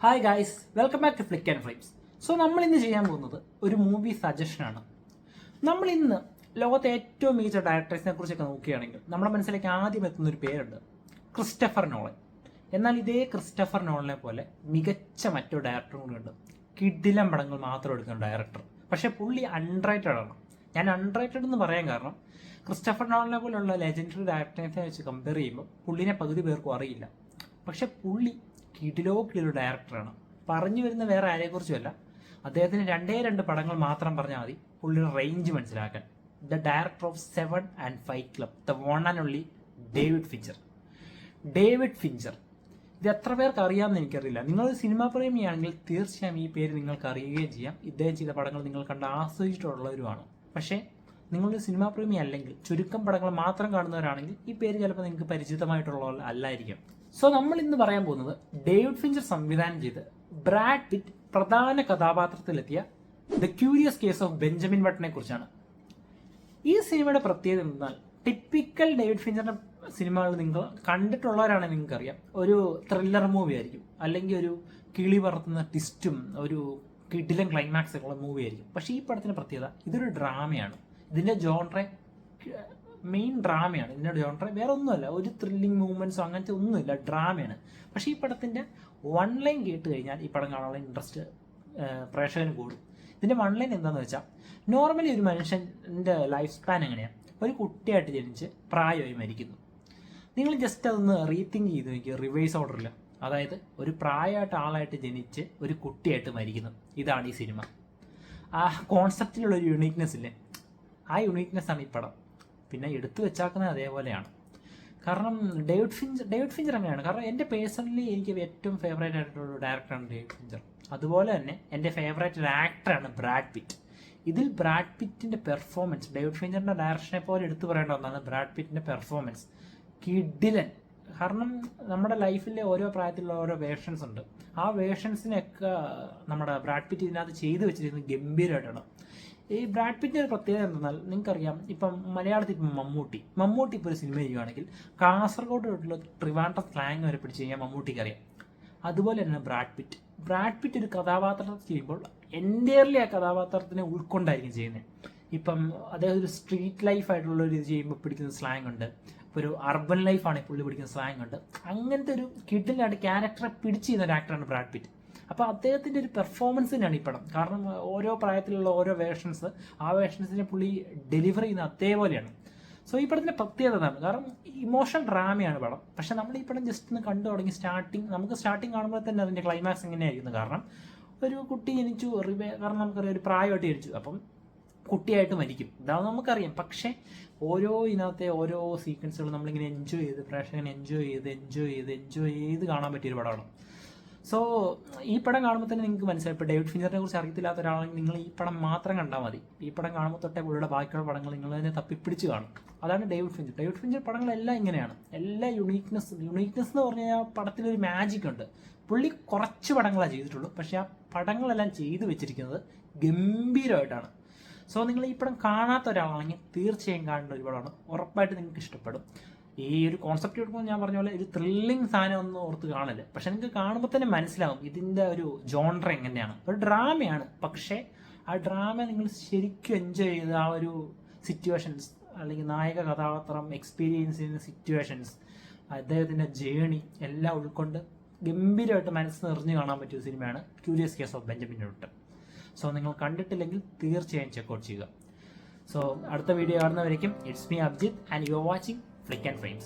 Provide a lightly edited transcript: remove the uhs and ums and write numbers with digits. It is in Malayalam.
Hi guys, welcome back to Flick and Flames. So നമ്മൾ ഇന്ന് ചെയ്യാൻ പോകുന്നത് ഒരു മൂവി സജഷനാണ്. നമ്മൾ ഇന്ന് ലോകത്തെ ഏറ്റവും മികച്ച ഡയറക്ടേഴ്സിനെ കുറിച്ചൊക്കെ നോക്കുകയാണെങ്കിൽ നമ്മുടെ മനസ്സിലേക്ക് ആദ്യം എത്തുന്ന ഒരു പേരുണ്ട്, ക്രിസ്റ്റഫർ നോളൻ. എന്നാൽ ഇതേ ക്രിസ്റ്റഫർ നോളനെ പോലെ മികച്ച മറ്റൊരു ഡയറക്ടറും കൂടിയുണ്ട്, കിടിലം പടങ്ങൾ മാത്രം എടുക്കുന്ന ഡയറക്ടർ. പക്ഷേ പുള്ളി അൺറേറ്റഡ് ആണ്. ഞാൻ അൺറേറ്റഡ് എന്ന് പറയാൻ കാരണം ക്രിസ്റ്റഫർ നോളനെ പോലുള്ള ലെജൻഡറി ഡയറക്ടേഴ്സിനെ വെച്ച് കമ്പയർ ചെയ്യുമ്പോൾ പുള്ളിനെ പകുതി പേർക്കും അറിയില്ല. പക്ഷെ പുള്ളി കിടിലോ ഡയറക്ടറാണ്. പറഞ്ഞു വരുന്ന വേറെ ആരെക്കുറിച്ചുമല്ല, അദ്ദേഹത്തിന് രണ്ട് പടങ്ങൾ മാത്രം പറഞ്ഞാൽ മതി പുള്ളിയുടെ റേഞ്ച് മനസ്സിലാക്കാൻ. The director of 7 and 5 Club, the one and only David Fincher. David Fincher ഇത് എത്ര പേർക്ക് അറിയാമെന്ന് എനിക്കറിയില്ല. നിങ്ങൾ സിനിമാ പ്രേമിയാണെങ്കിൽ തീർച്ചയായും ഈ പേര് നിങ്ങൾക്ക് അറിയുകയും ചെയ്യാം. ഇദ്ദേഹം ചെയ്ത പടങ്ങൾ നിങ്ങൾ കണ്ട് ആസ്വദിച്ചിട്ടുള്ളവരുമാണ്. പക്ഷേ നിങ്ങളൊരു സിനിമാ പ്രേമി അല്ലെങ്കിൽ ചുരുക്കം പടങ്ങൾ മാത്രം കാണുന്നവരാണെങ്കിൽ ഈ പേര് ചിലപ്പോൾ നിങ്ങൾക്ക് പരിചിതമായിട്ടുള്ള അല്ലായിരിക്കും. സോ നമ്മൾ ഇന്ന് പറയാൻ പോകുന്നത് ഡേവിഡ് ഫിഞ്ചർ സംവിധാനം ചെയ്ത് ബ്രാഡ് പിറ്റ് പ്രധാന കഥാപാത്രത്തിലെത്തിയ the curious case of Benjamin ബട്ടനെ കുറിച്ചാണ്. ഈ സിനിമയുടെ പ്രത്യേകത എന്നാൽ ടിപ്പിക്കൽ ഡേവിഡ് ഫിഞ്ചറിന്റെ സിനിമകൾ നിങ്ങൾ കണ്ടിട്ടുള്ളവരാണെങ്കിൽ നിങ്ങൾക്കറിയാം, ഒരു ത്രില്ലർ മൂവി ആയിരിക്കും, അല്ലെങ്കിൽ ഒരു കിളി പറത്തുന്ന ട്വിസ്റ്റും ഒരു കിടിലൻ ക്ലൈമാക്സ് ഒക്കെ ഉള്ള മൂവി ആയിരിക്കും. പക്ഷേ ഈ പടത്തിന്റെ പ്രത്യേകത ഇതൊരു ഡ്രാമയാണ്. ഇതിന്റെ ജോൺറെ മെയിൻ ഡ്രാമയാണ്. ഇതിന്റെ ജോൺറെ വേറെ ഒന്നുമല്ല, ഒരു ത്രില്ലിംഗ് മൂവ്മെന്റ്സോ അങ്ങനത്തെ ഒന്നുമില്ല, ഡ്രാമയാണ്. പക്ഷേ ഈ പടത്തിന്റെ വൺ ലൈൻ കേട്ട് കഴിഞ്ഞാൽ ഈ പടം കാണാനുള്ള ഇൻട്രസ്റ്റ് പ്രേക്ഷകന് കൂടും. ഇതിന്റെ വൺ ലൈൻ എന്താണെന്ന് വെച്ചാൽ, നോർമലി ഒരു മനുഷ്യന്റെ ലൈഫ് സ്പാൻ എങ്ങനെയാണ്, ഒരു കുട്ടിയായിട്ട് ജനിച്ച് പ്രായമായി മരിക്കുന്നു. നിങ്ങൾ ജസ്റ്റ് അതൊന്ന് റീതിങ്ക് ചെയ്ത് നോക്കിയ റിവേഴ്സ് ഓർഡറിൽ, അതായത് ഒരു പ്രായമായിട്ട് ആളായിട്ട് ജനിച്ച് ഒരു കുട്ടിയായിട്ട് മരിക്കുന്നു. ഇതാണ് ഈ സിനിമ. ആ കോൺസെപ്റ്റിലുള്ള ഒരു യുണീക്നെസ് ഇല്ലേ, ആ യുണീക്നെസ് ആണ് ഈ പടം. പിന്നെ എടുത്തു വെച്ചാക്കുന്നത് അതേപോലെയാണ്. കാരണം ഡേവിഡ് ഫിഞ്ചർ അങ്ങനെയാണ്. കാരണം എൻ്റെ പേഴ്സണലി എനിക്ക് ഏറ്റവും ഫേവറേറ്റ് ആയിട്ടുള്ള ഡയറക്ടറാണ് ഡേവിഡ് ഫിഞ്ചർ. അതുപോലെ തന്നെ എൻ്റെ ഫേവറേറ്റ് ആക്ടറാണ് ബ്രാഡ് പിറ്റ്. ഇതിൽ ബ്രാഡ് പിറ്റിൻ്റെ പെർഫോമൻസ്, ഡേവിഡ് ഫിഞ്ചറിൻ്റെ ഡയറക്ഷനെ പോലെ എടുത്തു പറയേണ്ട ഒന്നാണ് ബ്രാഡ് പിറ്റിൻ്റെ പെർഫോമൻസ്. കിടിലൻ. കാരണം നമ്മുടെ ലൈഫിലെ ഓരോ പ്രായത്തിലുള്ള ഓരോ വേർഷൻസ് ഉണ്ട്. ആ വേർഷൻസിനെയൊക്കെ നമ്മുടെ ബ്രാഡ് പിറ്റ് ഇതിനകത്ത് ചെയ്തു വെച്ചിരിക്കുന്നത് ഗംഭീരമായിട്ടാണ്. ഈ ബ്രാഡ് പിറ്റിൻ്റെ ഒരു പ്രത്യേകത എന്തെന്നാൽ, നിങ്ങൾക്കറിയാം, ഇപ്പം മലയാളത്തിൽ ഇപ്പം മമ്മൂട്ടി ഇപ്പോൾ ഒരു സിനിമ ചെയ്യുകയാണെങ്കിൽ കാസർഗോഡ് ട്രിവാൻഡ്രം സ്ലാങ് വരെ പിടിച്ച് കഴിഞ്ഞാൽ മമ്മൂട്ടിക്ക് അറിയാം. അതുപോലെ തന്നെ ബ്രാഡ് പിറ്റ് ഒരു കഥാപാത്രത്തെ ചെയ്യുമ്പോൾ എൻ്റയർലി ആ കഥാപാത്രത്തിനെ ഉൾക്കൊണ്ടായിരിക്കും ചെയ്യുന്നത്. ഇപ്പം അദ്ദേഹം ഒരു സ്ട്രീറ്റ് ലൈഫായിട്ടുള്ള ഒരു ഇത് ചെയ്യുമ്പോൾ പിടിക്കുന്ന സ്ലാങ് ഉണ്ട്, ഇപ്പോൾ ഒരു അർബൻ ലൈഫാണെങ്കിൽ പുള്ളി പിടിക്കുന്ന സ്ലാങ് ഉണ്ട്. അങ്ങനത്തെ ഒരു കിഡിലായിട്ട് ക്യാരക്ടറെ പിടിച്ച് ചെയ്യുന്ന ഒരു ആക്ടറാണ് ബ്രാഡ് പിറ്റ്. അപ്പോൾ അദ്ദേഹത്തിൻ്റെ ഒരു പെർഫോമൻസ് തന്നെയാണ് ഈ പടം. കാരണം ഓരോ പ്രായത്തിലുള്ള ഓരോ വേർഷൻസ്, ആ വേർഷൻസിനെ പുള്ളി ഡെലിവർ ചെയ്യുന്ന അതേപോലെയാണ്. സോ ഈ പടത്തിൻ്റെ പ്രത്യേകത അതാണ്. കാരണം ഇമോഷണൽ ഡ്രാമയാണ് പടം. പക്ഷെ നമ്മൾ ഈ പടം ജസ്റ്റ് ഒന്ന് കണ്ടു തുടങ്ങി നമുക്ക് സ്റ്റാർട്ടിങ് കാണുമ്പോൾ തന്നെ അതിൻ്റെ ക്ലൈമാക്സ് എങ്ങനെയായിരിക്കുന്നു. കാരണം ഒരു കുട്ടി ജനിച്ചു, കാരണം നമുക്കറിയാം ഒരു പ്രായമായിട്ട് ജനിച്ചു, അപ്പം കുട്ടിയായിട്ട് മരിക്കും, ഇതാണ് നമുക്കറിയാം. പക്ഷേ ഇതിനകത്തെ ഓരോ സീക്വൻസുകളും നമ്മളിങ്ങനെ എൻജോയ് ചെയ്ത്, പ്രേക്ഷകനെ എൻജോയ് ചെയ്ത് കാണാൻ പറ്റിയൊരു പടമാണ്. സോ ഈ പടം കാണുമ്പോൾ തന്നെ നിങ്ങൾക്ക് മനസ്സിലായി, ഇപ്പോൾ ഡേവിഡ് ഫിഞ്ചറിനെ കുറിച്ച് അറിയത്തില്ലാത്ത ഒരാളാണെങ്കിൽ നിങ്ങൾ ഈ പടം മാത്രം കണ്ടാൽ മതി. ഈ പടം കാണുമ്പോൾ തൊട്ടേ പുള്ളിയുടെ ബാക്കിയുള്ള പടങ്ങൾ നിങ്ങൾ തന്നെ തപ്പിപ്പിടിച്ച് കാണും. അതാണ് ഡേവിഡ് ഫിഞ്ചർ പടങ്ങളെല്ലാം ഇങ്ങനെയാണ്. എല്ലാ യുണീക്നെസ് എന്ന് പറഞ്ഞാൽ പടത്തിലൊരു മാജിക് ഉണ്ട്. പുള്ളി കുറച്ച് പടങ്ങളാണ് ചെയ്തിട്ടുള്ളൂ, പക്ഷേ ആ പടങ്ങളെല്ലാം ചെയ്തു വെച്ചിരിക്കുന്നത് ഗംഭീരമായിട്ടാണ്. സോ നിങ്ങൾ ഈ പടം കാണാത്ത ഒരാളാണെങ്കിൽ തീർച്ചയായും കാണേണ്ട ഒരു പടമാണ്. ഉറപ്പായിട്ട് നിങ്ങൾക്ക് ഇഷ്ടപ്പെടും. ഈ ഒരു കോൺസെപ്റ്റ് എടുക്കുമ്പോൾ ഞാൻ പറഞ്ഞ പോലെ ഒരു ത്രില്ലിംഗ് സാധനം ഒന്നും ഓർത്ത് കാണില്ല, പക്ഷെ നിങ്ങൾക്ക് കാണുമ്പോൾ തന്നെ മനസ്സിലാവും ഇതിൻ്റെ ഒരു ജോൺറ എങ്ങനെയാണ്. ഒരു ഡ്രാമയാണ്, പക്ഷേ ആ ഡ്രാമ നിങ്ങൾ ശരിക്കും എൻജോയ് ചെയ്ത് ആ ഒരു സിറ്റുവേഷൻസ്, അല്ലെങ്കിൽ നായക കഥാപാത്രം എക്സ്പീരിയൻസ് ചെയ്യുന്ന സിറ്റുവേഷൻസ്, അദ്ദേഹത്തിൻ്റെ ജേണി എല്ലാം ഉൾക്കൊണ്ട് ഗംഭീരമായിട്ട് മനസ്സ് നിറഞ്ഞു കാണാൻ പറ്റിയ സിനിമയാണ് curious case of Benjamin Button. So നിങ്ങൾ കണ്ടിട്ടില്ലെങ്കിൽ തീർച്ചയായും ചെക്കൗട്ട് ചെയ്യുക. സോ അടുത്ത വീഡിയോ കാണുന്നവരേക്കും it's me Abhijith and you are watching Flick and flames.